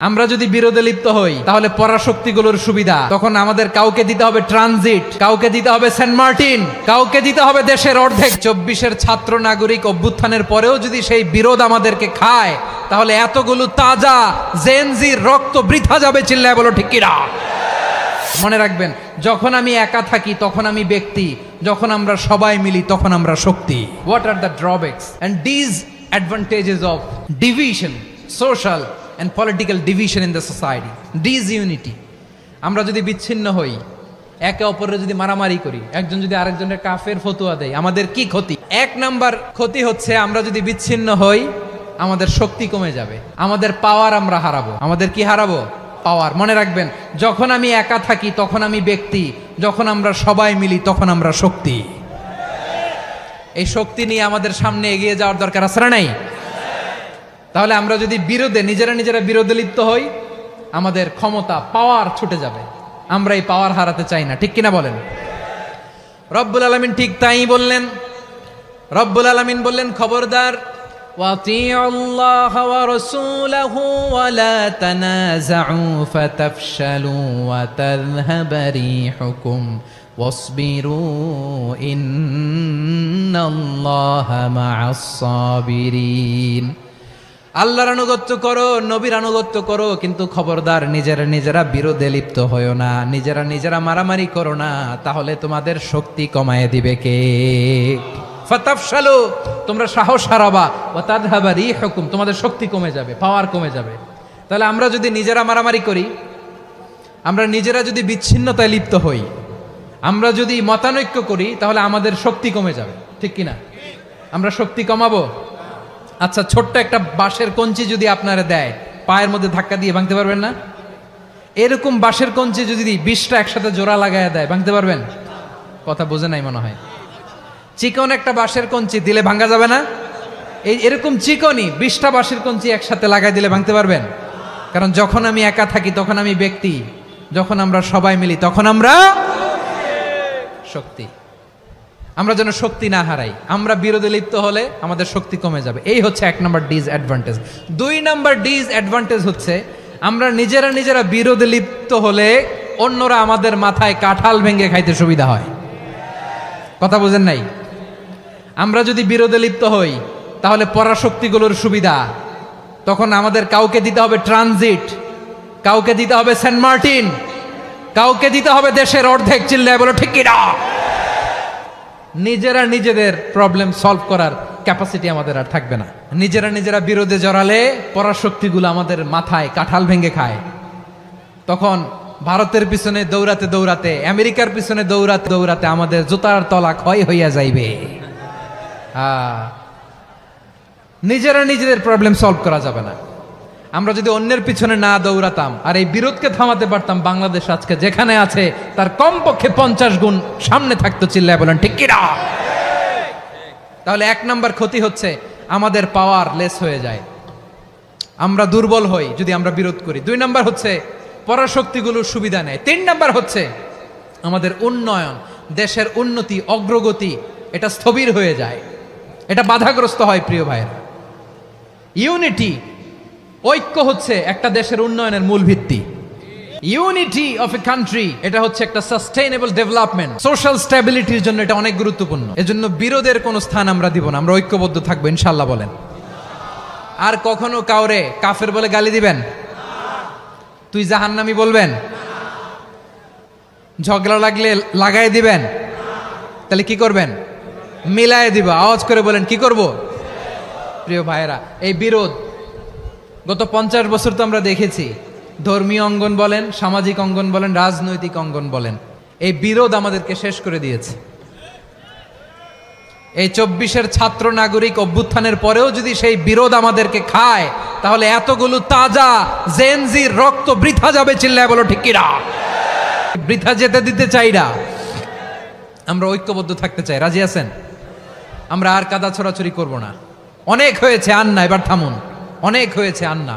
আমরা যদি বিরোধে লিপ্ত হই তাহলে পরাশক্তিগুলোর সুবিধা তখন আমাদের কাউকে দিতে হবে ট্রানজিট, কাউকে দিতে হবে সেন্ট মার্টিন, কাউকে দিতে হবে দেশের অর্ধেক। 24-এর ছাত্র নাগরিক অভ্যুত্থানের পরেও যদি সেই বিরোধ আমাদেরকে খায় তাহলে এতগুলো তাজা জেনজির রক্ত বৃথা যাবে। চিল্লায় বলো ঠিক কিনা? মনে রাখবেন, যখন আমি একা থাকি তখন আমি ব্যক্তি, যখন আমরা সবাই মিলি তখন আমরা শক্তি। What are the drawbacks and disadvantages of division, social and political division in the society? Disunity. আমরা যদি বিচ্ছিন্ন হই, একে অপরের যদি মারামারি করি, একজন যদি আরেকজনের কাফের ফতোয়া দেয়, আমাদের কি ক্ষতি? এক নাম্বার ক্ষতি হচ্ছে আমরা যদি বিচ্ছিন্ন হই আমাদের শক্তি কমে যাবে, আমাদের পাওয়ার আমরা হারাবো। আমাদের কি হারাবো? পাওয়ার। মনে রাখবেন, যখন আমি একা থাকি তখন আমি ব্যক্তি, যখন আমরা সবাই মিলি তখন আমরা শক্তি। এই শক্তি নিয়ে আমাদের সামনে এগিয়ে যাওয়ার দরকার আছে না নাই? তাহলে আমরা যদি নিজেরা বিরোধে লিপ্ত হই আমাদের ক্ষমতা, পাওয়ার ছুটে যাবে। আমরা এই পাওয়ার হারাতে চাই না, ঠিক কিনা বলেন? রব্বুল আলামিন ঠিক তাই বললেন। রব্বুল আলামিন বললেন, খবরদার, ওয়াতিউল্লাহ ওয়া রাসূলাহু ওয়া লা তানাযাউ ফাতাফশালু ওয়া তাযহাবা রিহুকুম ওয়াসবিরু ইন্নাল্লাহা মা'আস সাবিরিন। আল্লাহর আনুগত্য করো, নবীর আনুগত্য করো, কিন্তু খবরদার নিজেরা বিরোধে লিপ্ত হয়ো না, নিজেরা মারামারি করো না, তাহলে তোমাদের শক্তি কমায় দিবে কে? ফাতাফশালু, তোমরা সাহস হারাবা, ওয়া তাযহাবা রিহুকুম, তোমাদের শক্তি কমে যাবে, পাওয়ার কমে যাবে। তাহলে আমরা যদি নিজেরা মারামারি করি, আমরা নিজেরা যদি বিচ্ছিন্নতায় লিপ্ত হই, আমরা যদি মতানৈক্য করি, তাহলে আমাদের শক্তি কমে যাবে, ঠিক কিনা? আমরা শক্তি কমাবো। আচ্ছা, ছোট্ট একটা বাঁশের কঞ্চি যদি আপনারা দেয়, পায়ের মধ্যে ধাক্কা দিয়ে ভাঙতে পারবেন না? এরকম বাঁশের কঞ্চি যদি 20টা একসাথে জোড়া লাগায় দেয়, ভাঙতে পারবেন? কথা বোঝে নাই মনে হয়। চিকন একটা বাঁশের কঞ্চি দিলে ভাঙা যাবে না? এরকম চিকনই 20টা বাঁশের কঞ্চি একসাথে লাগাই দিলে ভাঙতে পারবেন? কারণ যখন আমি একা থাকি তখন আমি ব্যক্তি, যখন আমরা সবাই মিলি তখন আমরা শক্তি। আমরা যেন শক্তি না হারাই। আমরা বিরোধে লিপ্ত হলে আমাদের শক্তি কমে যাবে। এই হচ্ছে 1 নম্বর ডিসঅ্যাডভান্টেজ। 2 নম্বর ডিসঅ্যাডভান্টেজ হচ্ছে আমরা নিজেরা বিরোধে লিপ্ত হলে অন্যরা আমাদের মাথায় কাঁঠাল ভেঙে খাইতে সুবিধা হয়। কথা বোঝেন নাই? আমরা যদি বিরোধে লিপ্ত হই তাহলে পরাশক্তিগুলোর সুবিধা তখন আমাদের কাউকে দিতে হবে ট্রানজিট, কাউকে দিতে হবে সেন্ট মার্টিন, কাউকে দিতে হবে দেশের অর্ধেক। চিল্লায় বলো ঠিক কিনা? নিজেদের প্রবলেম সলভ করার ক্যাপাসিটি আমাদের আর থাকবে না। নিজেরা বিরোধে জড়ালে পরাশক্তিগুলো আমাদের মাথায় কাঁঠাল ভেঙে খায়। তখন ভারতের পিছনে দৌড়াতে, আমেরিকার পিছনে দৌড়াতে আমাদের জুতার তলা ক্ষয় হইয়া যাইবে। নিজেদের প্রবলেম সলভ করা যাবে না। আমরা যদি অন্যের পিছনে না দৌড়াতাম আর এই বিরোধকে থামাতে পারতাম, বাংলাদেশ আজকে যেখানে আছে তার কমপক্ষে 50 গুণ সামনে থাকতো। চিল্লায় বলেন ঠিক কিনা? তাহলে 1 নম্বর ক্ষতি হচ্ছে আমাদের পাওয়ার লেস হয়ে যায়, আমরা দুর্বল হই যদি আমরা বিরোধ করি। 2 নম্বর হচ্ছে পরাশক্তিগুলোর সুবিধা নেয়। 3 নম্বর হচ্ছে আমাদের উন্নয়ন, দেশের উন্নতি, অগ্রগতি, এটা স্থবির হয়ে যায়, এটা বাধাগ্রস্ত হয়। প্রিয় ভাইয়েরা, ইউনিটি, ঐক্য হচ্ছে একটা দেশের উন্নয়নের মূল ভিত্তি। ইউনিটি অফ এ কান্ট্রি, এটা হচ্ছে একটা সাস্টেইনেবল ডেভেলপমেন্ট, সোশ্যাল স্ট্যাবিলিটির জন্য এটা অনেক গুরুত্বপূর্ণ। এজন্য বিরোধের কোনো স্থান আমরা দিব না, আমরা ঐক্যবদ্ধ থাকবো ইনশাআল্লাহ। বলেন। আর কখনো কাউরে কাফের বলে গালি দিবেন? তুই জাহান্নামী বলবেন? ঝগড়া লাগলে লাগাই দিবেন? তাহলে কি করবেন? মিলায় দিবা। আওয়াজ করে বলেন, কি করব? প্রিয় ভাইয়েরা, এই বিরোধ গত 50 বছর তো আমরা দেখেছি। ধর্মীয় অঙ্গন বলেন, সামাজিক অঙ্গন বলেন, রাজনৈতিক অঙ্গন বলেন, এই বিরোধ আমাদেরকে শেষ করে দিয়েছে। এই 24-এর ছাত্র নাগরিক অভ্যুত্থানের পরেও যদি সেই বিরোধ আমাদেরকে খায় তাহলে এতগুলো তাজা জেনজির রক্ত বৃথা যাবে। চিল্লায় বলো ঠিক কিনা? বৃথা যেতে দিতে চাই না, আমরা ঐক্যবদ্ধ থাকতে চাই। রাজি আছেন? আমরা আর কাদা ছোড়াছুরি করব না। অনেক হয়েছে, আন্না, এবার থামুন। অনেক হয়েছে, আন্না।